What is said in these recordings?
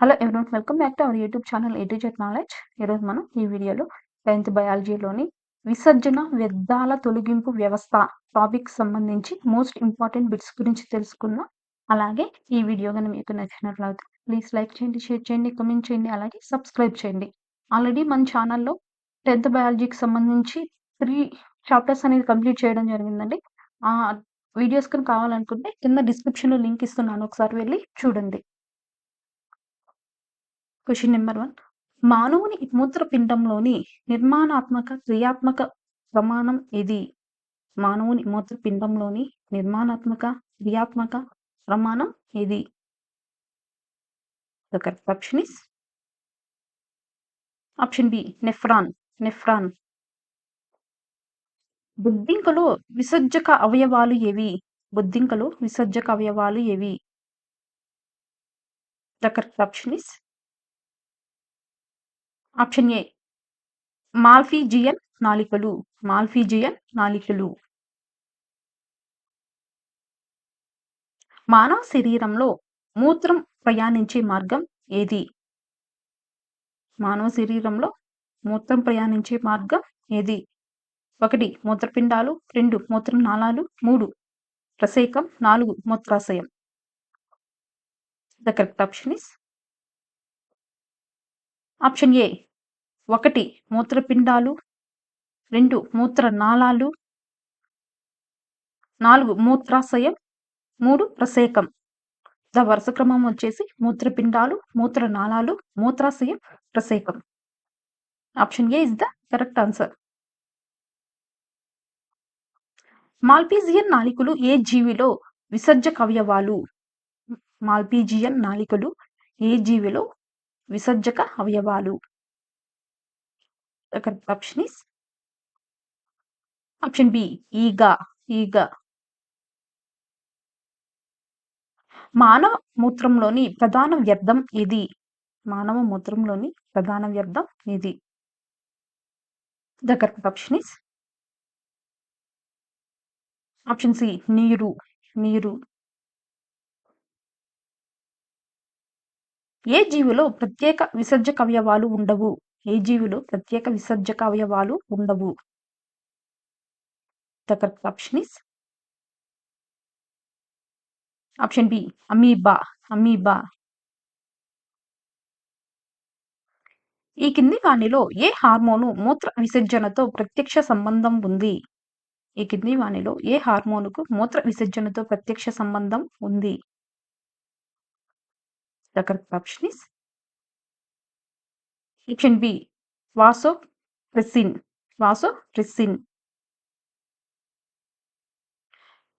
Hello everyone, welcome back to our YouTube channel A to Z knowledge. ఈరోజు మనం ఈ వీడియోలో 10th బయాలజీలోని విసర్జన వ్యర్థాల తొలగింపు వ్యవస్థ టాపిక్ సంబంధించి మోస్ట్ ఇంపార్టెంట్ బిట్స్ గురించి తెలుసుకుందాం. అలాగే ఈ వీడియో కనుక మీకు నచ్చినట్లయితే ప్లీజ్ లైక్ చేయండి, షేర్ చేయండి, కమెంట్ చేయండి, అలాగే సబ్స్క్రైబ్ చేయండి. ఆల్రెడీ మన ఛానల్లో 10th బయాలజీకి సంబంధించి 3 చాప్టర్స్ అనేది కంప్లీట్ చేయడం జరిగిందండి. ఆ వీడియోస్ కనుక కావాలనుకుంటే కింద డిస్క్రిప్షన్లో లింక్ ఇస్తున్నాను, ఒకసారి వెళ్ళి చూడండి. Question number 1. మానవుని మూత్రపిండంలోని నిర్మాణాత్మక క్రియాత్మక ప్రమాణం ఏది? మానవుని మూత్రపిండంలోని నిర్మాణాత్మక క్రియాత్మక ప్రమాణం ఏది? The correct option is option B, nephron. బొద్దింకలో విసర్జక అవయవాలు ఏవి? బొద్దింకలో విసర్జక అవయవాలు ఏవి? The correct option is option A, మాల్పిజియన్ నాళికలు. మానవ శరీరంలో మూత్రం ప్రయాణించే మార్గం ఏది? మానవ శరీరంలో మూత్రం ప్రయాణించే మార్గం ఏది? 1 మూత్రపిండాలు, 2 మూత్రనాళాలు, 3 ప్రసేకం, 4 మూత్రాశయం. The correct option is option A, 1 మూత్రపిండాలు, 2 మూత్రనాళాలు, 4 మూత్రాశయం, 3 ప్రసేకం. వరుస క్రమం వచ్చేసి మూత్రపిండాలు, మూత్రనాళాలు, మూత్రాశయం, ప్రసేకం. Option A is the correct answer. Malpighian నాళికలు ఏ జీవిలో విసర్జక అవయవాలు? మాల్పిజియన్ నాళికలు ఏ జీవిలో విసర్జక అవయవాలు? The correct option is option B, ఈగ. మానవ మూత్రంలోని ప్రధాన వ్యర్థం ఏది? మానవ మూత్రంలోని ప్రధాన వ్యర్థం ఏది? The correct option is option C, నీరు. ఏ జీవిలో ప్రత్యేక విసర్జక అవయవాలు ఉండవు? ఏ జీవిలో ప్రత్యేక విసర్జక అవయవాలు ఉండవు? The correct option is option B, amoeba. ఈ కింది వానిలో ఏ హార్మోను మూత్ర విసర్జనతో ప్రత్యక్ష సంబంధం ఉంది? ఈ కింది వానిలో ఏ హార్మోనుకు మూత్ర విసర్జనతో ప్రత్యక్ష సంబంధం ఉంది? The correct option is option B, vasopressin.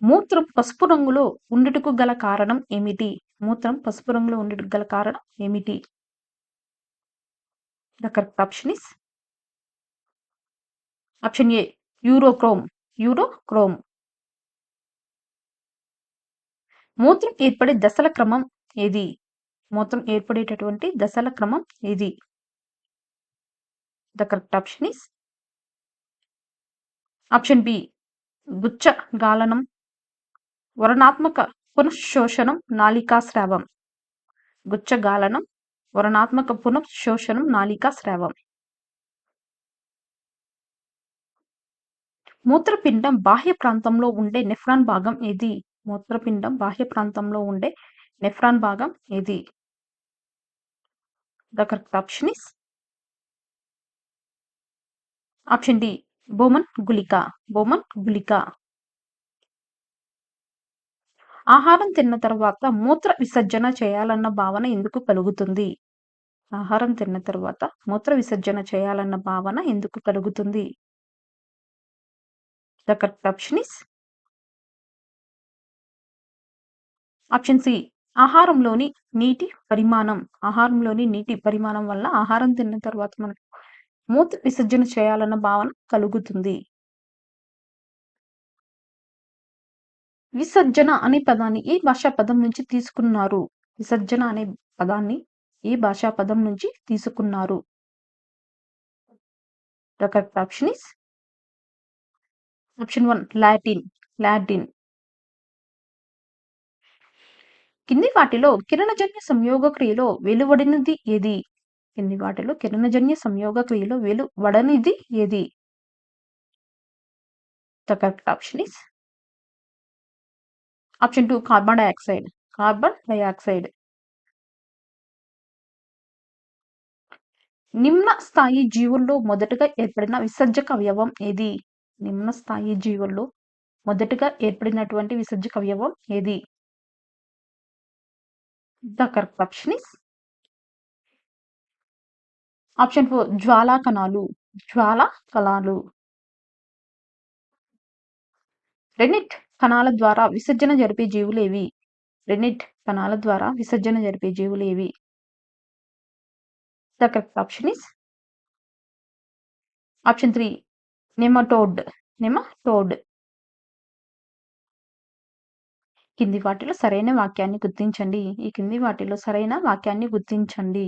మూత్రం పసుపు రంగులో ఉండుటకు గల కారణం ఏమిటి? మూత్రం పసుపు రంగులో ఉండుటకు గల కారణం ఏమిటి? The correct option is option A, urochrome. మూత్రం ఏర్పడే దశల క్రమం ఏది? మూత్రం ఏర్పడేటటువంటి దశల క్రమం ఏది? The correct option is option B, గుచ్చ గాలనం, వరణాత్మక పునఃశోషణం, నాళికాస్రావం. గుచ్చ గాలనం, వరణాత్మక పునఃశోషణం, నాళికాస్రావం. మూత్రపిండం బాహ్య ప్రాంతంలో ఉండే నెఫ్రాన్ భాగం ఏది? మూత్రపిండం బాహ్య ప్రాంతంలో ఉండే నెఫ్రాన్ భాగం ఏది? The correct option is option D, Boman గుళిక. ఆహారం తిన్న తర్వాత మూత్ర విసర్జన చేయాలన్న భావన ఎందుకు కలుగుతుంది? ఆహారం తిన్న తర్వాత మూత్ర విసర్జన చేయాలన్న భావన ఎందుకు కలుగుతుంది? The correct option is option C, ఆహారంలోని నీటి పరిమాణం వల్ల ఆహారం తిన్న తర్వాత మనకు మూత్ర విసర్జన చేయాలన్న భావన కలుగుతుంది. విసర్జన అనే పదాన్ని ఏ భాషా పదం నుంచి తీసుకున్నారు? విసర్జన అనే పదాన్ని ఏ భాషా పదం నుంచి తీసుకున్నారు? The correct option is option 1, Latin. కింది వాటిలో కిరణజన్య సంయోగ క్రియలో వెలువడినది ఏది? కింది వాటిలో కిరణజన్య సంయోగ క్రియలో వెలువడనిది ఏది? The correct option is option 2 carbon dioxide. Carbon dioxide. నిమ్న స్థాయి జీవుల్లో మొదటగా ఏర్పడిన విసర్జక అవయవం ఏది? నిమ్న స్థాయి జీవుల్లో మొదటగా ఏర్పడినటువంటి విసర్జక అవయవం ఏది? The correct option is option 4 జ్వాలా కణాలు. జ్వాలా కణాలు. రెనిట్ కణాల ద్వారా విసర్జన జరిపే జీవులేవి? రెనిట్ కణాల ద్వారా విసర్జన జరిపే జీవులేవి? The correct option is option 3 nematode. Nematode. కింది వాటిలో సరైన వాక్యాన్ని గుర్తించండి. ఈ కింది వాటిలో సరైన వాక్యాన్ని గుర్తించండి.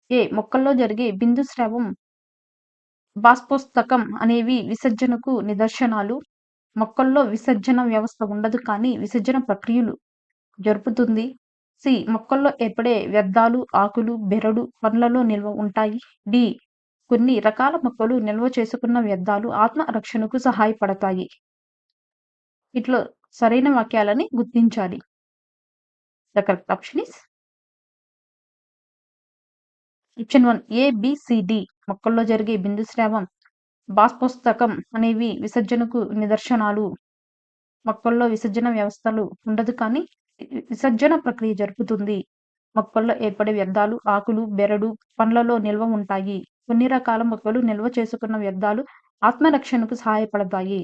ఏ మొక్కల్లో జరిగే బిందు స్రావం, బాష్పోత్సకం అనేవి విసర్జనకు నిదర్శనాలు. మొక్కల్లో విసర్జన వ్యవస్థ ఉండదు కానీ విసర్జన ప్రక్రియలు జరుపుతుంది. సి మొక్కల్లో ఏర్పడే వ్యర్థాలు ఆకులు, బెరడు, పండ్లలో నిల్వ ఉంటాయి. డి కొన్ని రకాల మొక్కలు నిల్వ చేసుకున్న వ్యర్థాలు ఆత్మ రక్షణకు సహాయపడతాయి. ఇట్లా సరైన వాక్యాలని గుర్తించాలి. The correct option is option 1 A B C D. మొక్కల్లో జరిగే బిందు స్రావం, బాష్పోత్సకం అనేవి విసర్జనకు నిదర్శనాలు. మొక్కల్లో విసర్జన వ్యవస్థలు ఉండదు కానీ విసర్జన ప్రక్రియ జరుపుతుంది. మొక్కల్లో ఏర్పడే వ్యర్థాలు ఆకులు, బెరడు, పండ్లలో నిల్వ ఉంటాయి. కొన్ని రకాల మొక్కలు నిల్వ చేసుకున్న వ్యర్థాలు ఆత్మరక్షణకు సహాయపడతాయి.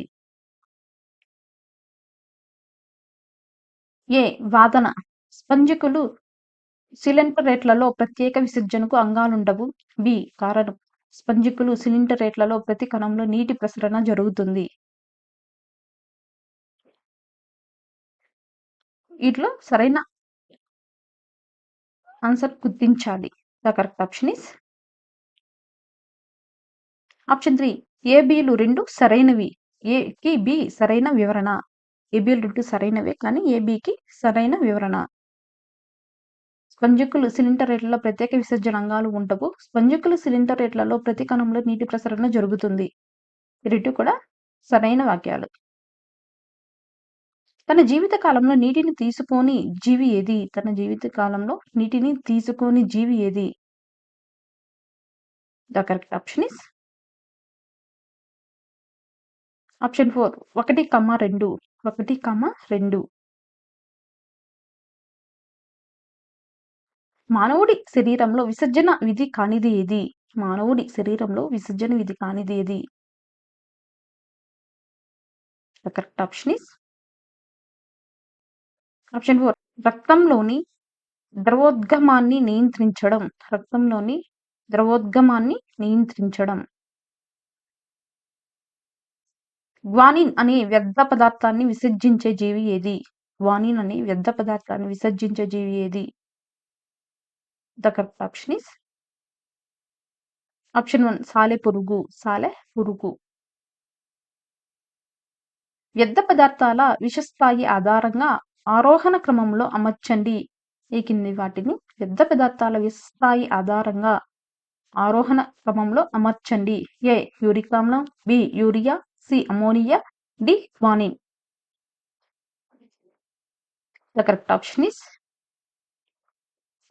ఏ వాదన. స్పంజికులు సిలిండరేట్లలో ప్రత్యేక విసర్జనకు అంగాలుండవు. బి కారణం. స్పంజికులు సిలిండరేట్లలో ప్రతి కణంలో నీటి ప్రసరణ జరుగుతుంది. వీటిలో సరైన ఆన్సర్ గుర్తించాలి. The correct option is option 3 ఏబిలు రెండు సరైనవి. ఏకి బి సరైన వివరణ. ఏబిలు రెండు సరైనవే కానీ ఏబికి సరైన వివరణ. స్పంజికులు సిలిండరేట్లలో ప్రత్యేక విసర్జన అంగాలు ఉండవు. స్పంజికులు సిలిండరేట్లలో ప్రతి కణంలో నీటి ప్రసరణ జరుగుతుంది. ఈ రెండు కూడా సరైన వాక్యాలు. తన జీవిత కాలంలో నీటిని తీసుకోని జీవి ఏది? తన జీవిత కాలంలో నీటిని తీసుకోని జీవి ఏది? The correct option is option 4 1,2. 1,2. మానవుడి శరీరంలో విసర్జన విధి కానిది ఏది? మానవుడి శరీరంలో విసర్జన విధి కానిది ఏది? The correct option is option 4 రక్తంలోని ద్రవోద్గమాన్ని నియంత్రించడం. రక్తంలోని ద్రవోద్గమాన్ని నియంత్రించడం. గ్వానిన్ అనే వ్యర్థ పదార్థాన్ని విసర్జించే జీవి ఏది? గ్వానిన్ అనే వ్యర్థ పదార్థాన్ని విసర్జించే జీవి ఏది? The correct option is option 1 సాలెపురుగు. సాలెపురుగు. వ్యర్థ పదార్థాల విషస్థాయి ఆధారంగా ఆరోహణ క్రమంలో అమర్చండి. ఈ కింది వాటిని వ్యర్థ పదార్థాల విషస్థాయి ఆధారంగా ఆరోహణ క్రమంలో అమర్చండి. ఏ యూరిక్ ఆమ్లం, B urea, C ammonia, D guanine. The correct option is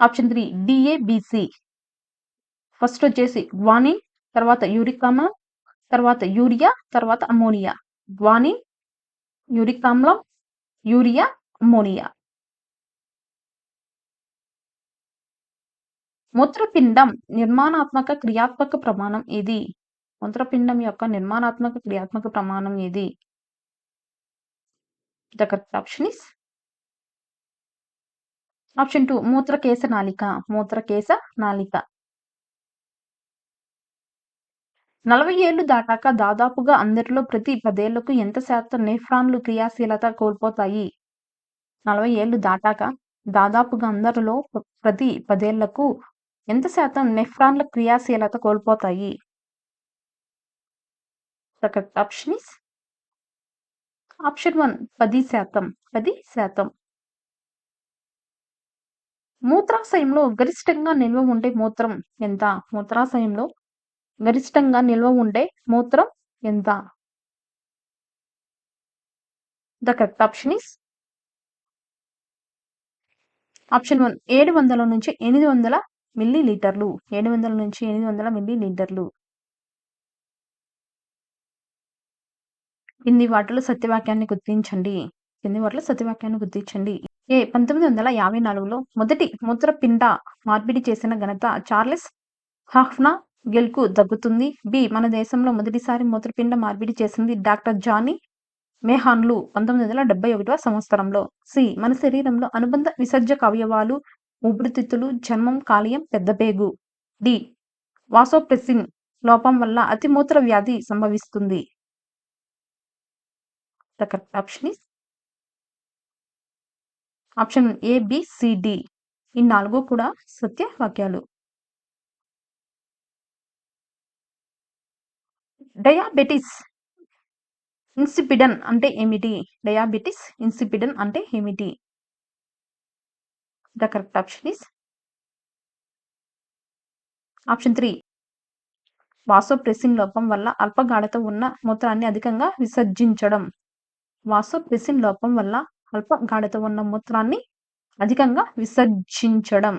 option 3 D A B C. First వచ్చేసి గ్వానిన్, తర్వాత యూరిక్ ఆమ్లం, తర్వాత యూరియా, తర్వాత అమోనియా. గ్వానిన్, యూరిక్ ఆమ్లం, యూరియా, అమోనియా. మూత్రపిండం నిర్మాణాత్మక క్రియాత్మక ప్రమాణం ఏది? మూత్రపిండం యొక్క నిర్మాణాత్మక క్రియాత్మక ప్రమాణం ఏది? The correct option is option 2 మూత్రకేశ నాళిక. మూత్రకేశ నాళిక. 40 ఏళ్లు దాటాక దాదాపుగా అందరిలో ప్రతి 10 ఏళ్లకు ఎంత శాతం నెఫ్రాన్లు క్రియాశీలత కోల్పోతాయి? 40 ఏళ్లు దాటాక దాదాపుగా అందరిలో ప్రతి 10 ఏళ్లకు ఎంత శాతం నెఫ్రాన్ల క్రియాశీలత కోల్పోతాయి? The correct option is option 1 10%. 10%. మూత్రాశయంలో గరిష్టంగా నిల్వ ఉండే మూత్రం ఎంత? మూత్రాశయంలో గరిష్టంగా నిల్వ ఉండే మూత్రం ఎంత? The correct option is option 1 700-800 మిల్లీలీటర్లు. 700-800 మిల్లీలీటర్లు. కింది వాటిలో సత్యవాక్యాన్ని గుర్తించండి. 1954లో మొదటి మూత్రపిండ మార్పిడి చేసిన ఘనత చార్లెస్ హాఫ్నాగెల్‌కు దక్కుతుంది. బి. మన దేశంలో మొదటిసారి మూత్రపిండ మార్పిడి చేసింది డాక్టర్ జానీ మెహాన్లు 1971వ సంవత్సరంలో. సి. మన శరీరంలో అనుబంధ విసర్జక అవయవాలు ఊపిరితిత్తులు, చర్మం, కాలేయం, పెద్దపేగు. డి. వాసోప్రెసిన్ లోపం వల్ల అతిమూత్ర వ్యాధి సంభవిస్తుంది. The correct option is option A, B, C, D. ఈ 4 కూడా సత్య వాక్యాలు. డయాబెటిస్ ఇన్సిపిడన్ అంటే ఏమిటి? డయాబెటిస్ ఇన్సిపిడన్ అంటే ఏమిటి? The correct option is option 3 vasopressin లోపం వల్ల అల్ప గాఢత ఉన్న మూత్రాన్ని అధికంగా విసర్జించడం. వాసోప్రెసిన్ లోపం వల్ల అల్ప గాఢత ఉన్న మూత్రాన్ని అధికంగా విసర్జించడం.